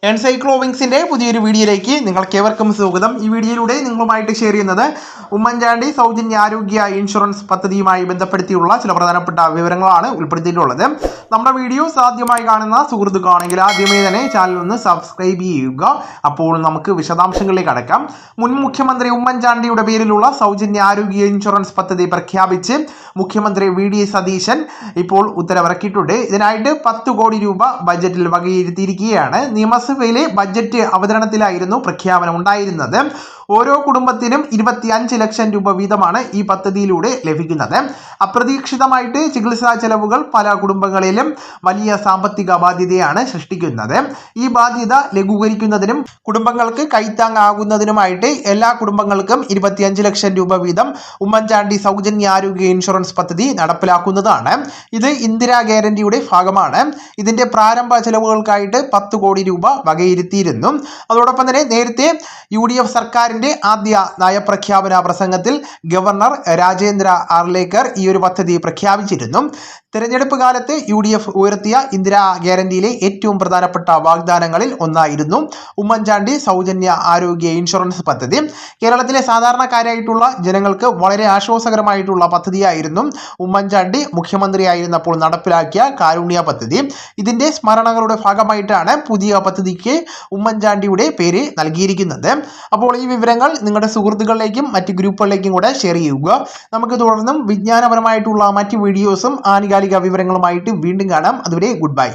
എൻസൈക്ലോവിങ്സിന്റെ പുതിയൊരു വീഡിയോയിലേക്ക് നിങ്ങൾക്ക് ഏവർക്കും സ്വാഗതം. ഈ വീഡിയോയിലൂടെ നിങ്ങളുമായിട്ട് ഷെയർ ചെയ്യുന്നത് ഉമ്മൻചാണ്ടി സൗജന്യ ആരോഗ്യ ഇൻഷുറൻസ് പദ്ധതിയുമായി ബന്ധപ്പെടുത്തിയുള്ള ചില പ്രധാനപ്പെട്ട വിവരങ്ങളാണ് ഉൾപ്പെടുത്തിയിട്ടുള്ളത്. നമ്മുടെ വീഡിയോസ് ആദ്യമായി കാണുന്ന സുഹൃത്തുക്കളാണെങ്കിൽ ആദ്യമേ തന്നെ ചാനൽ ഒന്ന് സബ്സ്ക്രൈബ് ചെയ്യുക. അപ്പോൾ നമുക്ക് വിശദാംശങ്ങളിലേക്ക് കടക്കാം. മുൻ മുഖ്യമന്ത്രി ഉമ്മൻചാണ്ടിയുടെ പേരിലുള്ള സൗജന്യ ആരോഗ്യ ഇൻഷുറൻസ് പദ്ധതി പ്രഖ്യാപിച്ച് മുഖ്യമന്ത്രി വി ഡി സതീശൻ ഇപ്പോൾ ഉത്തരവിറക്കിയിട്ടുണ്ട്. ഇതിനായിട്ട് 10 കോടി രൂപ ബജറ്റിൽ വകയിരുത്തിയിരിക്കുകയാണ്. നിയമസഭയിലെ ബജറ്റ് അവതരണത്തിലായിരുന്നു പ്രഖ്യാപനം ഉണ്ടായിരുന്നത്. ഓരോ കുടുംബത്തിനും 25 ലക്ഷം രൂപ വീതമാണ് ഈ പദ്ധതിയിലൂടെ ലഭിക്കുന്നത്. അപ്രതീക്ഷിതമായിട്ട് ചികിത്സാ ചെലവുകൾ പല കുടുംബങ്ങളിലും വലിയ സാമ്പത്തിക ബാധ്യതയാണ് സൃഷ്ടിക്കുന്നത്. ഈ ബാധ്യത ലഘൂകരിക്കുന്നതിനും കുടുംബങ്ങൾക്ക് കൈത്താങ്ങാകുന്നതിനുമായിട്ട് എല്ലാ കുടുംബങ്ങൾക്കും 25 ലക്ഷം രൂപ വീതം ഉമ്മൻചാണ്ടി സൗജന്യ ആരോഗ്യ ഇൻഷുറൻസ് പദ്ധതി നടപ്പിലാക്കുന്നതാണ്. ഇത് ഇന്ദിരാ ഗ്യാരണ്ടിയുടെ ഭാഗമാണ്. ഇതിന്റെ പ്രാരംഭ ചെലവുകൾക്കായിട്ട് 10 കോടി രൂപ വകയിരുത്തിയിരുന്നു. അതോടൊപ്പം തന്നെ നേരത്തെ UDF സർക്കാരിന്റെ ആദ്യ നയപ്രഖ്യാപന പ്രസംഗത്തിൽ ഗവർണർ രാജേന്ദ്ര ആർലേക്കർ ഈ ഒരു പദ്ധതി പ്രഖ്യാപിച്ചിരുന്നു. തെരഞ്ഞെടുപ്പ് കാലത്ത് UDF ഉയർത്തിയ ഇന്ദിരാ ഗ്യാരണ്ടിയിലെ ഏറ്റവും പ്രധാനപ്പെട്ട വാഗ്ദാനങ്ങളിൽ ഒന്നായിരുന്നു ഉമ്മൻചാണ്ടി സൗജന്യ ആരോഗ്യ ഇൻഷുറൻസ് പദ്ധതി. കേരളത്തിലെ സാധാരണക്കാരായിട്ടുള്ള ജനങ്ങൾക്ക് വളരെ ആശ്വാസകരമായിട്ടുള്ള പദ്ധതിയായിരുന്നു ഉമ്മൻചാണ്ടി മുഖ്യമന്ത്രിയായിരുന്നപ്പോൾ നടപ്പിലാക്കിയ കാരുണ്യ പദ്ധതി. ഇതിന്റെ സ്മരണകളുടെ ഭാഗമായിട്ടാണ് പുതിയ പദ്ധതിക്ക് ഉമ്മൻചാണ്ടിയുടെ പേര് നൽകിയിരിക്കുന്നത്. അപ്പോൾ ഈ വിവരങ്ങൾ നിങ്ങളുടെ സുഹൃത്തുക്കളിലേക്കും മറ്റ് ഗ്രൂപ്പുകളിലേക്കും കൂടെ ഷെയർ ചെയ്യുക. നമുക്ക് തുടർന്നും വിജ്ഞാനപരമായിട്ടുള്ള മറ്റ് വീഡിയോസും ആനുകാലിക വിവരങ്ങളുമായിട്ട് വീണ്ടും കാണാം. അതുവരെ ഗുഡ് ബൈ.